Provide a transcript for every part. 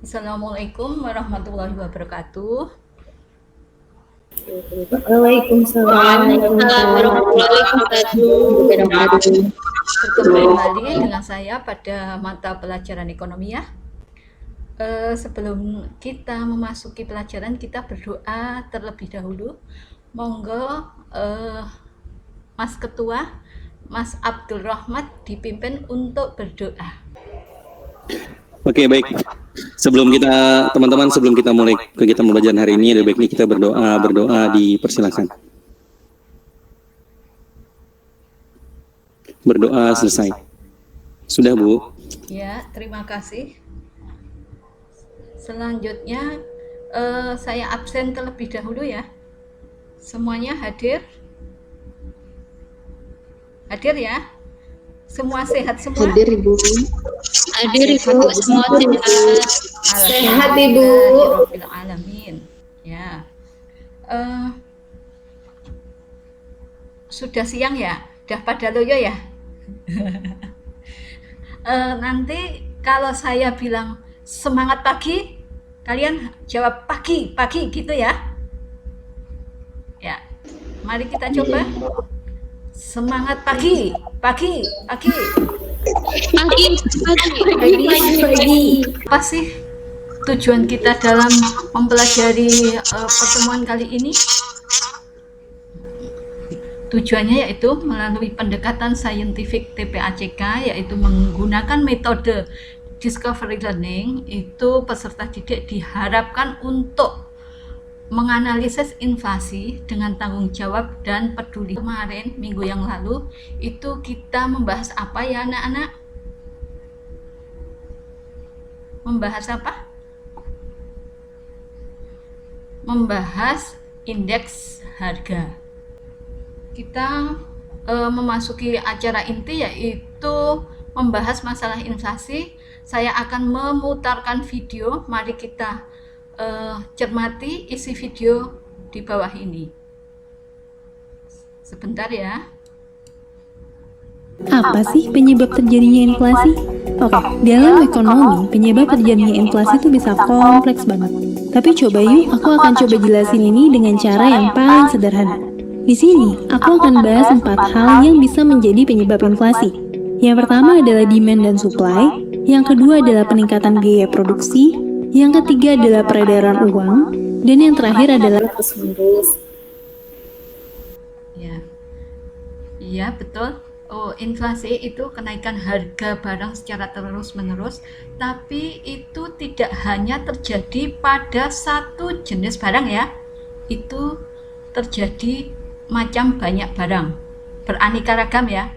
Assalamualaikum warahmatullahi wabarakatuh. Waalaikumsalam Waalaikumsalam warahmatullahi wabarakatuh. Bertemu kembali dengan saya pada mata pelajaran ekonomi ya. Sebelum kita memasuki pelajaran, kita berdoa terlebih dahulu. Monggo Mas Ketua, Mas Abdul Rahmat dipimpin untuk berdoa. Oke, baik. Sebelum kita mulai kegiatan pembelajaran hari ini, lebih baiknya kita berdoa dipersilakan. Berdoa selesai. Sudah, Bu? Ya, terima kasih. Selanjutnya saya absen terlebih dahulu ya. Semuanya hadir? Hadir ya? Semua sehat semua? Hadir Ibu. Hadir Ibu, semua sehat. Sehat Ibu. Alhamdulillahirabbil alamin. Ya. Sudah siang ya? Udah pada loyo ya? Nanti kalau saya bilang semangat pagi, kalian jawab pagi gitu ya? Ya. Mari kita coba. Semangat pagi. Apa sih tujuan kita dalam mempelajari pertemuan kali ini? Tujuannya yaitu melalui pendekatan saintifik TPACK, yaitu menggunakan metode discovery learning, itu peserta didik diharapkan untuk menganalisis inflasi dengan tanggung jawab dan peduli. Kemarin, minggu yang lalu, itu kita membahas apa ya anak-anak? Membahas apa? Membahas indeks harga. Kita memasuki acara inti yaitu membahas masalah inflasi. Saya akan memutarkan video, mari kita cermati isi video di bawah ini. Sebentar ya. Apa sih penyebab terjadinya inflasi? Oke, dalam ekonomi, penyebab terjadinya inflasi itu bisa kompleks banget. Tapi coba yuk, aku akan coba jelasin ini dengan cara yang paling sederhana. Di sini, aku akan bahas 4 hal yang bisa menjadi penyebab inflasi. Yang pertama adalah demand dan supply, yang kedua adalah peningkatan biaya produksi, yang ketiga adalah peredaran uang, dan yang terakhir adalah terus-menerus. Ya. Iya, betul. Oh, inflasi itu kenaikan harga barang secara terus-menerus, tapi itu tidak hanya terjadi pada satu jenis barang ya. Itu terjadi macam banyak barang, beraneka ragam ya.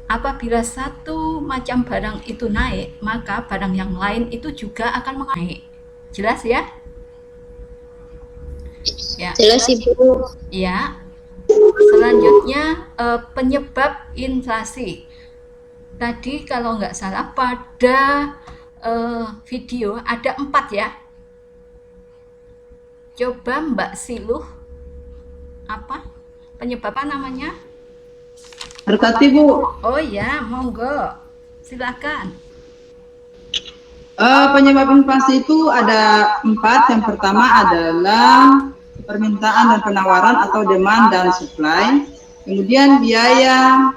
Apabila satu macam barang itu naik, maka barang yang lain itu juga akan naik. Jelas ya? Ya. Jelas Ibu. Ya. Selanjutnya penyebab inflasi. Tadi kalau nggak salah pada video ada 4 ya. Coba Mbak Siluh, apa penyebab apa namanya? Berkati Bu. Oh ya, monggo, silakan. Penyebab inflasi itu ada 4. Yang pertama adalah permintaan dan penawaran atau demand dan supply. Kemudian biaya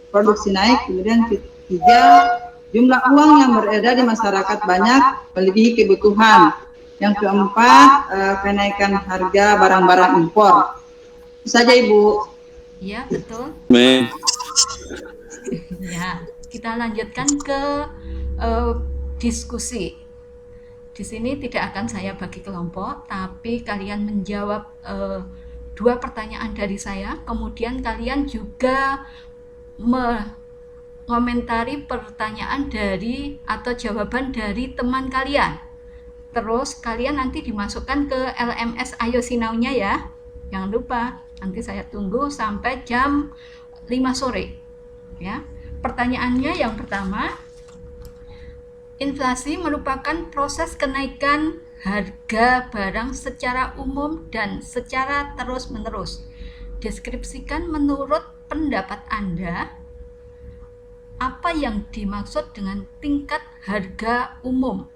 produksi naik. Kemudian ketiga, jumlah uang yang beredar di masyarakat banyak melebihi kebutuhan. Yang keempat, kenaikan harga barang-barang impor. Itu saja Ibu. Iya, betul. Baik. Ya, kita lanjutkan ke diskusi. Di sini tidak akan saya bagi kelompok, tapi kalian menjawab 2 pertanyaan dari saya, kemudian kalian juga mengomentari pertanyaan dari atau jawaban dari teman kalian. Terus kalian nanti dimasukkan ke LMS Ayo Sinaunya ya. Jangan lupa, nanti saya tunggu sampai jam 5 sore. Ya. Pertanyaannya yang pertama, inflasi merupakan proses kenaikan harga barang secara umum dan secara terus-menerus. Deskripsikan menurut pendapat Anda apa yang dimaksud dengan tingkat harga umum.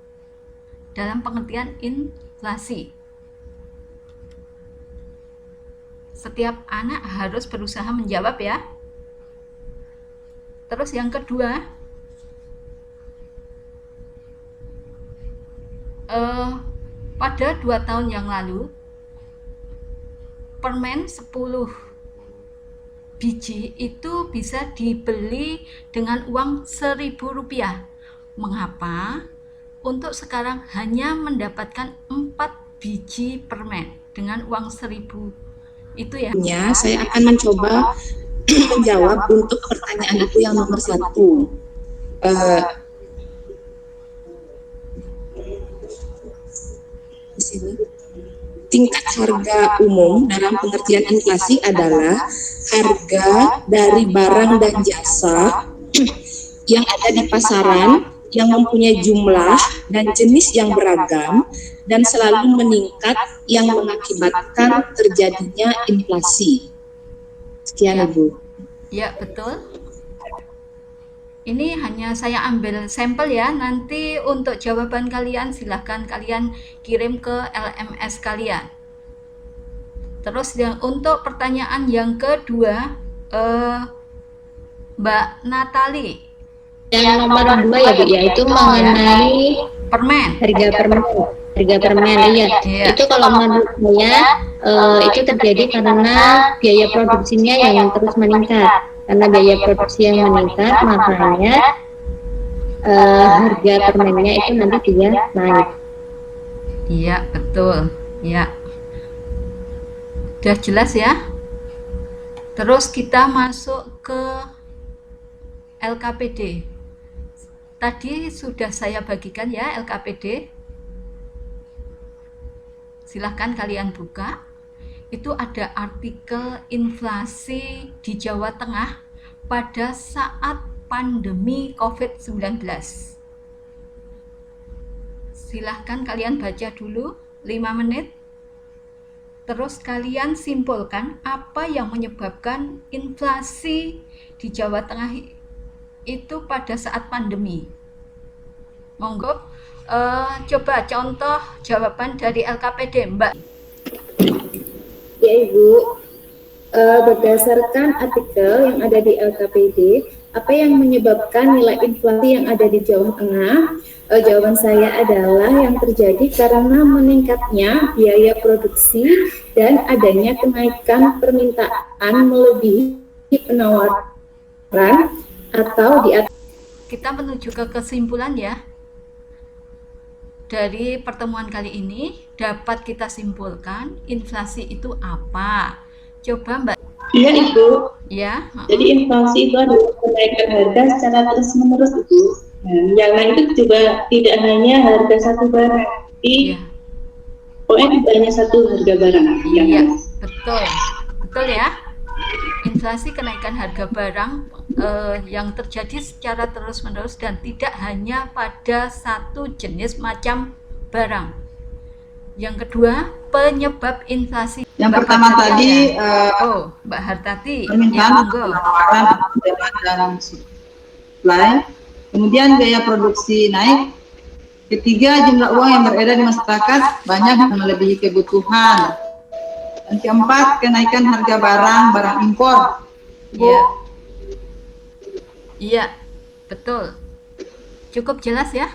dalam pengertian inflasi. Setiap anak harus berusaha menjawab ya. Terus yang kedua, pada 2 tahun yang lalu, permen 10 biji itu bisa dibeli dengan uang Rp1.000. Mengapa? Untuk sekarang hanya mendapatkan 4 biji permen dengan uang 1.000 itu ya. Ya, saya akan mencoba menjawab untuk pertanyaan itu yang nomor 1. Di sini. Tingkat harga umum dalam pengertian inflasi adalah harga dari barang dan jasa yang ada di pasaran yang mempunyai jumlah dan jenis yang beragam dan selalu meningkat yang mengakibatkan terjadinya inflasi. Sekian, Ibu. Ya, betul. Ini hanya saya ambil sampel ya. Nanti untuk jawaban kalian silahkan kalian kirim ke LMS kalian. Terus untuk pertanyaan yang kedua, Mbak Natali. Yang nomor 2 ya Bu ya, itu mengenai Permen. harga permen iya. Itu kalau menurut saya itu terjadi karena biaya produksinya yang terus meningkat. Karena biaya produksi yang meningkat, makanya harga permennya itu nanti juga naik. Iya, betul. Ya. Udah jelas ya? Terus kita masuk ke LKPD. Tadi sudah saya bagikan ya LKPD. Silahkan kalian buka. Itu ada artikel inflasi di Jawa Tengah pada saat pandemi COVID-19. Silahkan kalian baca dulu 5 menit. Terus kalian simpulkan apa yang menyebabkan inflasi di Jawa Tengah itu pada saat pandemi. Monggo, coba contoh jawaban dari LKPD, Mbak. Ya Ibu, berdasarkan artikel yang ada di LKPD, apa yang menyebabkan nilai inflasi yang ada di Jawa Tengah? Jawaban saya adalah yang terjadi karena meningkatnya biaya produksi dan adanya kenaikan permintaan melebihi penawaran atau di atas. Kita menuju ke kesimpulan ya. Dari pertemuan kali ini dapat kita simpulkan inflasi itu apa? Coba Mbak. Iya Ibu. Ya. Jadi inflasi itu adalah kenaikan harga secara terus-menerus Ibu. Yang lain itu juga tidak hanya harga satu barang, tapi pokoknya tidak hanya satu harga barang. Iya, betul. Betul ya. Inflasi kenaikan harga barang yang terjadi secara terus-menerus dan tidak hanya pada satu jenis macam barang. Yang kedua, penyebab inflasi. Yang pertama tadi Mbak Hartati. Permintaan, penawaran, demand dan supply. Kemudian biaya produksi naik. Ketiga, jumlah uang yang beredar di masyarakat banyak melebihi kebutuhan. Dan keempat, kenaikan harga barang impor. Iya. Iya, betul. Cukup jelas ya.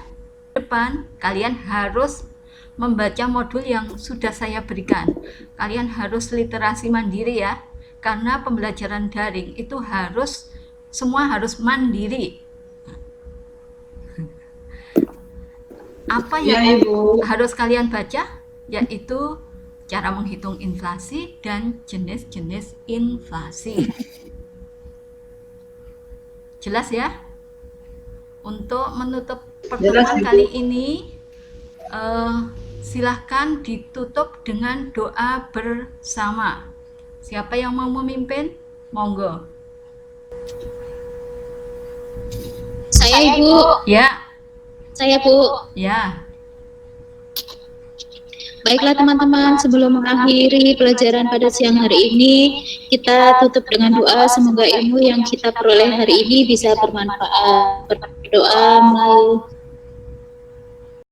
Depan kalian harus membaca modul yang sudah saya berikan. Kalian harus literasi mandiri ya. Karena pembelajaran daring itu semua harus mandiri. Apa yang harus kalian baca? Yaitu cara menghitung inflasi dan jenis-jenis inflasi. Jelas ya? Untuk menutup pertemuan kali ini, silahkan ditutup dengan doa bersama. Siapa yang mau memimpin? Monggo. Saya Ibu. Ya. Saya Bu. Ya. Baiklah teman-teman, sebelum mengakhiri pelajaran pada siang hari ini, kita tutup dengan doa. Semoga ilmu yang kita peroleh hari ini bisa bermanfaat. Berdoa melalui